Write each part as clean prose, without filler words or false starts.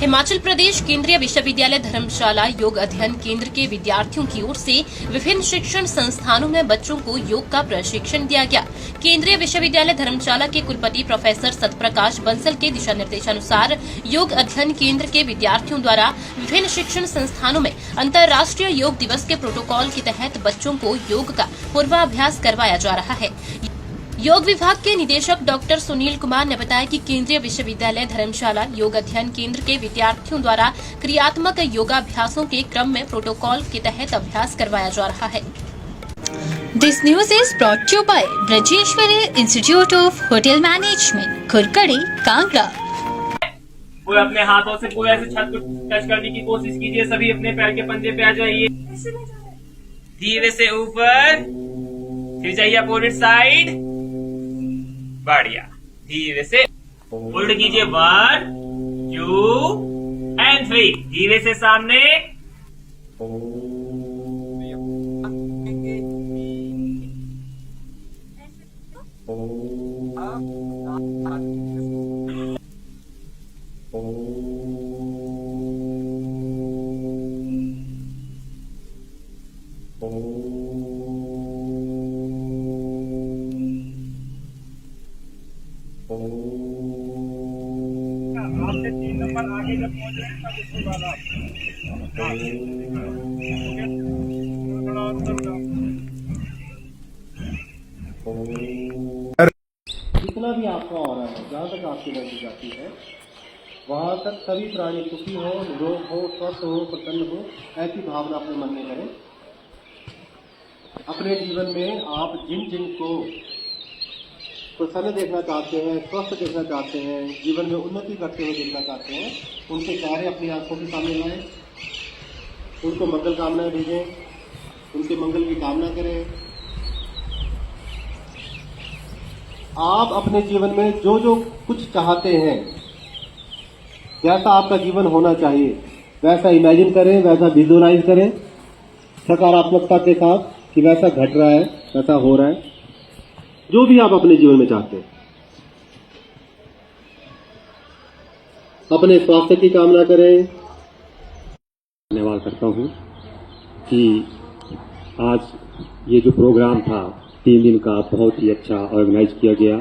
हिमाचल प्रदेश केंद्रीय विश्वविद्यालय धर्मशाला योग अध्ययन केंद्र के विद्यार्थियों की ओर से विभिन्न शिक्षण संस्थानों में बच्चों को योग का प्रशिक्षण दिया गया। केंद्रीय विश्वविद्यालय धर्मशाला के कुलपति प्रोफेसर सतप्रकाश बंसल के दिशा निर्देशानुसार योग अध्ययन केंद्र के विद्यार्थियों द्वारा विभिन्न शिक्षण संस्थानों में अंतर्राष्ट्रीय योग दिवस के प्रोटोकॉल के तहत बच्चों को योग का पूर्वाभ्यास करवाया जा रहा है। योग विभाग के निदेशक डॉक्टर सुनील कुमार ने बताया कि केंद्रीय विश्वविद्यालय धर्मशाला योग अध्ययन केंद्र के विद्यार्थियों द्वारा क्रियात्मक योगाभ्यासों के क्रम में प्रोटोकॉल के तहत अभ्यास करवाया जा रहा है। This news is brought to you by Brajeshwari Institute of Hotel Management, खुरकड़ी, Kangra. पूरे अपने हाथों से पूरे ऐसे छत को टच करने की कोशिश कीजिए। सभी अपने पैर के पंजे पे आ जाइए। धीरे से ऊपर, फिर जाइए अपोजिट साइड। बढ़िया। धीरे से उल्ट कीजिए। 1 2 एंड 3। धीरे से सामने। आपसे 3 नंबर आगे जब पहुंच रहे हैं तब उसके बाद आप जितना भी आपका हो रहा है, जहाँ तक आपकी एनर्जी जाती है वहाँ तक सभी प्राणी सुखी हो, निरोग हो, स्वस्थ हो, प्रसन्न हो, ऐसी भावना अपने मन में करें। अपने जीवन में आप जिन जिन को प्रसन्न देखना चाहते हैं, स्वस्थ देखना चाहते हैं, जीवन में उन्नति करते हुए देखना चाहते हैं, उनके चेहरे अपनी आंखों के सामने लाएं, उनको मंगल कामनाएं भेजें, उनके मंगल की कामना करें। आप अपने जीवन में जो जो कुछ चाहते हैं, जैसा आपका जीवन होना चाहिए, वैसा इमेजिन करें, वैसा विजुअलाइज करें सकारात्मकता के साथ कि वैसा घट रहा है, वैसा हो रहा है, जो भी आप अपने जीवन में चाहते हैं। अपने स्वास्थ्य की कामना करें। धन्यवाद करता हूं कि आज ये जो प्रोग्राम था 3 दिन का बहुत ही अच्छा ऑर्गेनाइज किया गया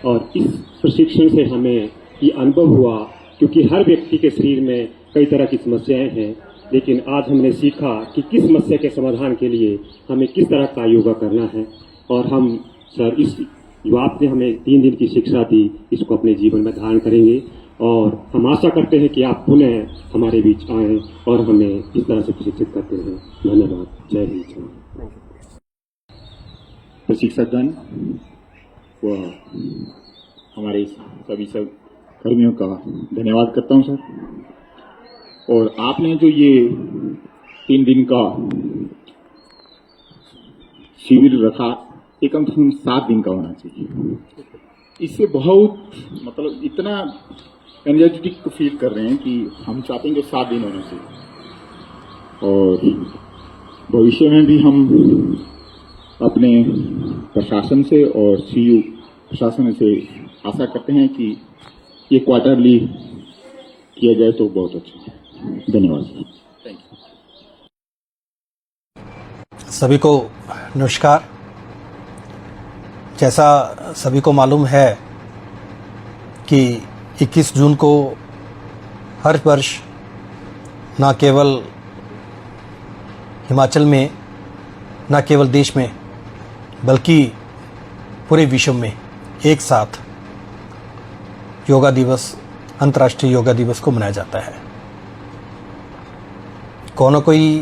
और इस प्रशिक्षण से हमें ये अनुभव हुआ, क्योंकि हर व्यक्ति के शरीर में कई तरह की समस्याएं हैं, लेकिन आज हमने सीखा कि किस समस्या के समाधान के लिए हमें किस तरह का योगा करना है। और हम सर इस जो आपने हमें 3 दिन की शिक्षा दी, इसको अपने जीवन में धारण करेंगे और हम आशा करते हैं कि आप पुनः हमारे बीच आएँ और हमें इस तरह से प्रशिक्षित करते रहें। धन्यवाद। जय हिंद। प्रशिक्षकगण व हमारे सभी सब कर्मियों का धन्यवाद करता हूं सर। और आपने जो ये 3 दिन का शिविर रखा, ये कम से कम 7 दिन का होना चाहिए। इससे बहुत मतलब इतना एनर्जेटिक फील कर रहे हैं कि हम चाहते हैं कि 7 दिन होना चाहिए। और भविष्य में भी हम अपने प्रशासन से और सीयू प्रशासन से आशा करते हैं कि ये क्वार्टरली किया जाए तो बहुत अच्छा है। धन्यवाद सर। Thank you. सभी को नमस्कार। जैसा सभी को मालूम है कि 21 जून को हर वर्ष न केवल हिमाचल में, न केवल देश में, बल्कि पूरे विश्व में एक साथ योगा दिवस, अंतर्राष्ट्रीय योगा दिवस को मनाया जाता है। कौन कोई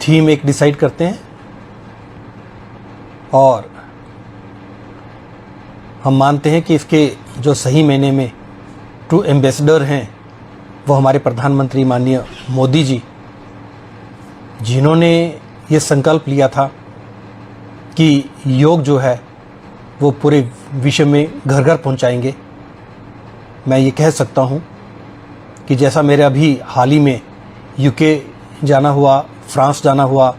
थीम एक डिसाइड करते हैं और हम मानते हैं कि इसके जो सही मायने में ट्रू एम्बेसडर हैं वो हमारे प्रधानमंत्री माननीय मोदी जी, जिन्होंने ये संकल्प लिया था कि योग जो है वो पूरे विश्व में घर घर पहुंचाएंगे। मैं ये कह सकता हूं कि जैसा मेरे अभी हाल ही में यूके जाना हुआ, फ्रांस जाना हुआ,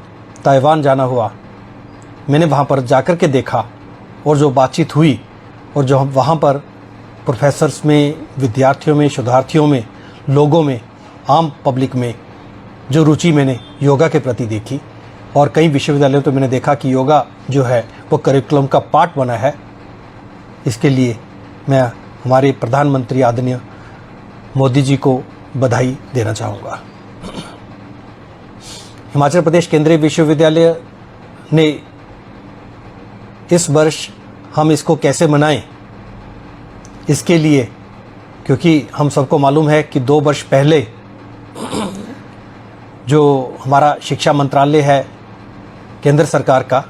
ताइवान जाना हुआ, मैंने वहाँ पर जाकर के देखा और जो बातचीत हुई और जो वहाँ पर प्रोफेसर्स में, विद्यार्थियों में, शोधार्थियों में लोगों में, आम पब्लिक में जो रुचि मैंने योगा के प्रति देखी, और कई विश्वविद्यालयों तो मैंने देखा कि योगा जो है वो करिकुलम का पार्ट बना है। इसके लिए मैं हमारे प्रधानमंत्री आदरणीय मोदी जी को बधाई देना चाहूँगा। हिमाचल प्रदेश केंद्रीय विश्वविद्यालय ने इस वर्ष हम इसको कैसे मनाएं, इसके लिए, क्योंकि हम सबको मालूम है कि 2 वर्ष पहले जो हमारा शिक्षा मंत्रालय है केंद्र सरकार का,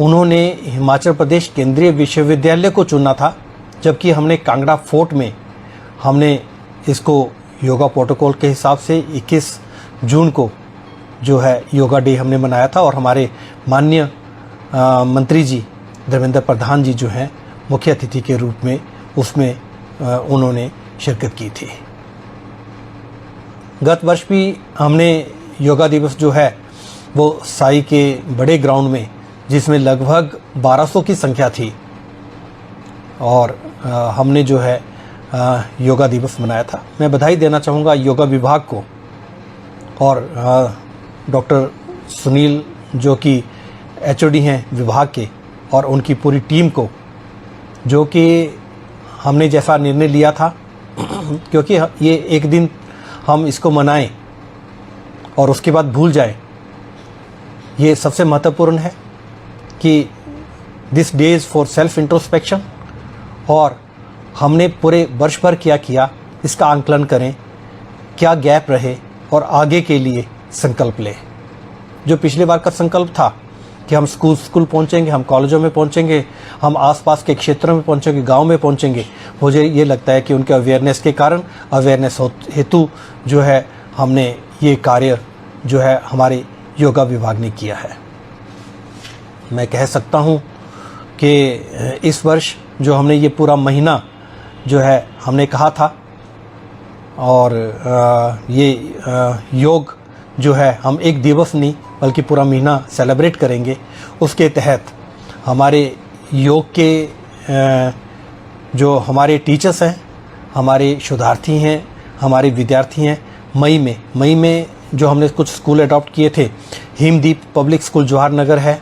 उन्होंने हिमाचल प्रदेश केंद्रीय विश्वविद्यालय को चुना था, जबकि हमने कांगड़ा फोर्ट में हमने इसको योगा प्रोटोकॉल के हिसाब से 21 जून को जो है योगा डे हमने मनाया था, और हमारे माननीय मंत्री जी धर्मेंद्र प्रधान जी जो हैं मुख्य अतिथि के रूप में उसमें उन्होंने शिरकत की थी। गत वर्ष भी हमने योगा दिवस जो है वो साई के बड़े ग्राउंड में, जिसमें लगभग 1200 की संख्या थी, और हमने जो है योगा दिवस मनाया था। मैं बधाई देना चाहूँगा योगा विभाग को और डॉक्टर सुनील जो कि HOD हैं विभाग के, और उनकी पूरी टीम को, जो कि हमने जैसा निर्णय लिया था क्योंकि ये एक दिन हम इसको मनाएं और उसके बाद भूल जाएं, ये सबसे महत्वपूर्ण है कि this day is for self introspection, और हमने पूरे वर्ष भर क्या किया इसका आंकलन करें, क्या गैप रहे और आगे के लिए संकल्प लें। जो पिछली बार का संकल्प था कि हम स्कूल पहुंचेंगे, हम कॉलेजों में पहुंचेंगे, हम आसपास के क्षेत्रों में पहुंचेंगे, गांव में पहुंचेंगे, मुझे ये लगता है कि उनके अवेयरनेस के कारण, अवेयरनेस हेतु जो है हमने ये कार्य जो है हमारे योगा विभाग ने किया है। मैं कह सकता हूँ कि इस वर्ष जो हमने ये पूरा महीना जो है हमने कहा था, और ये योग जो है हम एक दिवस नहीं बल्कि पूरा महीना सेलिब्रेट करेंगे। उसके तहत हमारे योग के जो हमारे टीचर्स हैं, हमारे शोधार्थी हैं, हमारे विद्यार्थी हैं, मई में जो हमने कुछ स्कूल अडॉप्ट किए थे, हिमदीप पब्लिक स्कूल जवाहर नगर है,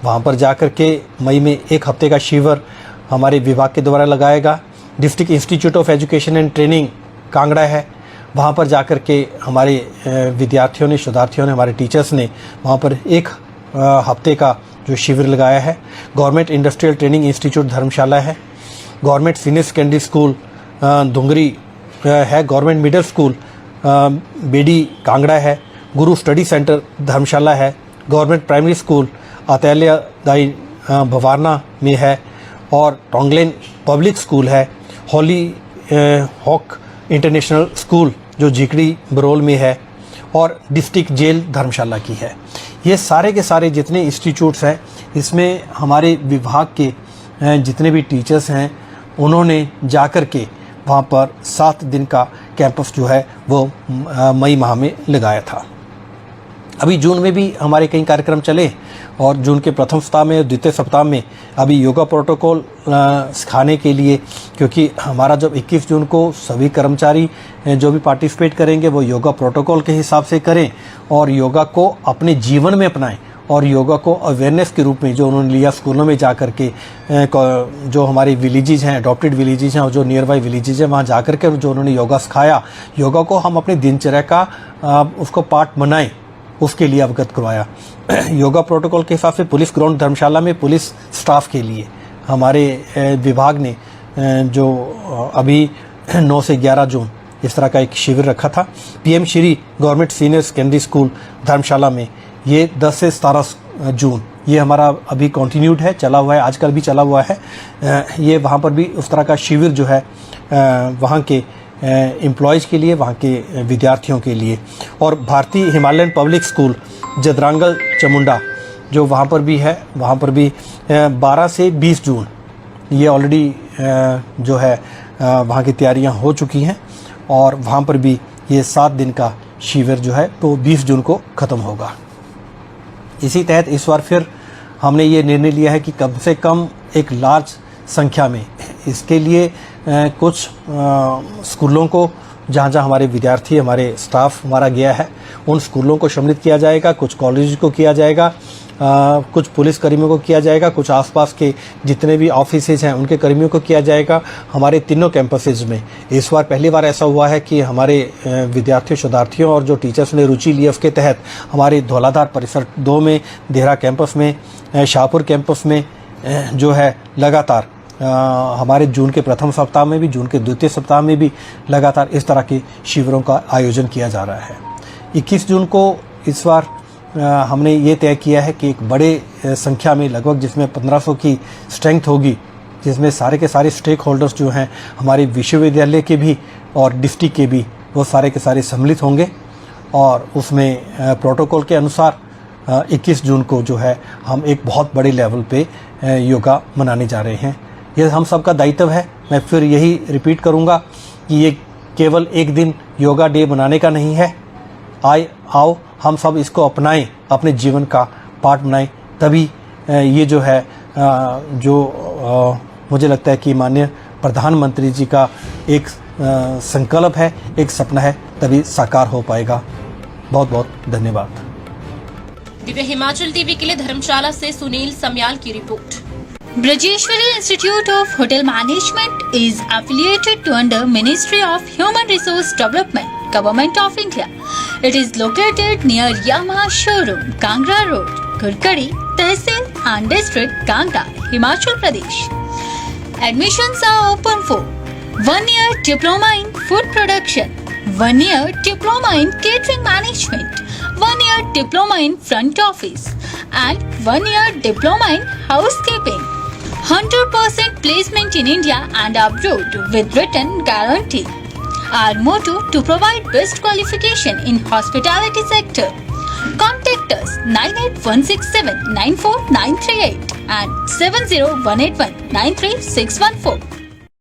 वहाँ पर जाकर के मई में 1 हफ्ते का शिविर हमारे विभाग के द्वारा लगाएगा। District institute of education and training Kangra है, वहाँ पर जाकर के हमारे विद्यार्थियों ने, शोधार्थियों ने, हमारे टीचर्स ने वहाँ पर 1 हफ्ते का जो शिविर लगाया है। गवर्नमेंट इंडस्ट्रियल ट्रेनिंग इंस्टीट्यूट धर्मशाला है, गवर्नमेंट सीनियर सेकेंडरी स्कूल धुंगरी है, गवर्नमेंट मिडिल स्कूल बेडी कांगड़ा है, गुरु स्टडी सेंटर धर्मशाला है, गवर्नमेंट प्राइमरी स्कूल आत्यालय दाई भवारना में है, और टोंगलेन पब्लिक स्कूल है, हॉली हॉक इंटरनेशनल स्कूल जो झिकड़ी बरोल में है, और डिस्ट्रिक्ट जेल धर्मशाला की है। ये सारे के सारे जितने इंस्टीट्यूट्स हैं, इसमें हमारे विभाग के जितने भी टीचर्स हैं उन्होंने जाकर के वहाँ पर 7 दिन का कैंपस जो है वो मई माह में लगाया था। अभी जून में भी हमारे कई कार्यक्रम चले, और जून के प्रथम सप्ताह में, द्वितीय सप्ताह में अभी योगा प्रोटोकॉल सिखाने के लिए, क्योंकि हमारा जब 21 जून को सभी कर्मचारी जो भी पार्टिसिपेट करेंगे वो योगा प्रोटोकॉल के हिसाब से करें और योगा को अपने जीवन में अपनाएं, और योगा को अवेयरनेस के रूप में जो उन्होंने लिया स्कूलों में जा कर के, जो हमारे विलेजेस हैं, अडॉप्टेड विलेजेस हैं और जो नियर बाई विलेजेस हैं, वहाँ जा कर के जो उन्होंने योगा सिखाया, योगा को हम अपने दिनचर्या का उसको पार्ट बनाएं, उसके लिए अवगत करवाया। योगा प्रोटोकॉल के हिसाब से पुलिस ग्राउंड धर्मशाला में पुलिस स्टाफ के लिए हमारे विभाग ने जो अभी 9 से 11 जून इस तरह का एक शिविर रखा था। PM Shri government senior secondary school Dharamshala में ये 10 से 17 जून ये हमारा अभी कंटिन्यूड है, चला हुआ है, आजकल भी चला हुआ है। ये वहाँ पर भी उस तरह का शिविर जो है वहाँ के एम्प्लॉयज़ के लिए, वहाँ के विद्यार्थियों के लिए। और भारतीय Himalayan public school Jadrangal Chamunda जो वहाँ पर भी है, वहाँ पर भी 12 से 20 जून ये ऑलरेडी जो है वहाँ की तैयारियाँ हो चुकी हैं, और वहाँ पर भी ये 7 दिन का शिविर जो है तो 20 जून को ख़त्म होगा। इसी तहत इस बार फिर हमने ये निर्णय लिया है कि कम से कम एक लार्ज संख्या में इसके लिए कुछ स्कूलों को जहाँ जहाँ हमारे विद्यार्थी, हमारे स्टाफ हमारा गया है, उन स्कूलों को सम्मिलित किया जाएगा, कुछ कॉलेज को किया जाएगा, कुछ पुलिस कर्मियों को किया जाएगा, कुछ आसपास के जितने भी ऑफिसेज हैं उनके कर्मियों को किया जाएगा। हमारे तीनों कैंपसेज में इस बार पहली बार ऐसा हुआ है कि हमारे विद्यार्थियों, शोधार्थियों और जो टीचर्स ने रुचि ली उसके तहत हमारे धौलाधार परिसर 2 में, देहरा कैंपस में, शाहपुर कैंपस में जो है लगातार हमारे जून के प्रथम सप्ताह में भी, जून के द्वितीय सप्ताह में भी लगातार इस तरह के शिविरों का आयोजन किया जा रहा है। 21 जून को इस बार हमने ये तय किया है कि एक बड़े संख्या में, लगभग जिसमें 1500 की स्ट्रेंथ होगी, जिसमें सारे के सारे स्टेक होल्डर्स जो हैं हमारे विश्वविद्यालय के भी और डिस्ट्रिक्ट के भी, वो सारे के सारे सम्मिलित होंगे और उसमें प्रोटोकॉल के अनुसार 21 जून को जो है हम एक बहुत बड़े लेवल पे योगा मनाने जा रहे हैं। यह हम सबका दायित्व है। मैं फिर यही रिपीट करूंगा कि ये केवल एक दिन योगा डे मनाने का नहीं है। आओ हम सब इसको अपनाएं, अपने जीवन का पार्ट बनाएं, तभी ये जो है मुझे लगता है कि माननीय प्रधानमंत्री जी का एक संकल्प है, एक सपना है, तभी साकार हो पाएगा। बहुत बहुत धन्यवाद। दिव्य हिमाचल टीवी के लिए धर्मशाला से सुनील समयाल की report. Brajeshwari Institute of Hotel Management is affiliated to under Ministry of Human Resource Development, Government of India. It is located near Yamaha Showroom, Kangra Road, Kurkadi, Tehsil and District, Kangra, Himachal Pradesh. Admissions are open for 1-year diploma in food production, 1-year diploma in catering management, 1-year diploma in front office, and 1-year diploma in housekeeping. 100% placement in India and abroad with written guarantee. Our motto to provide best qualification in hospitality sector. Contact us 98167 94938 and 70181 93614.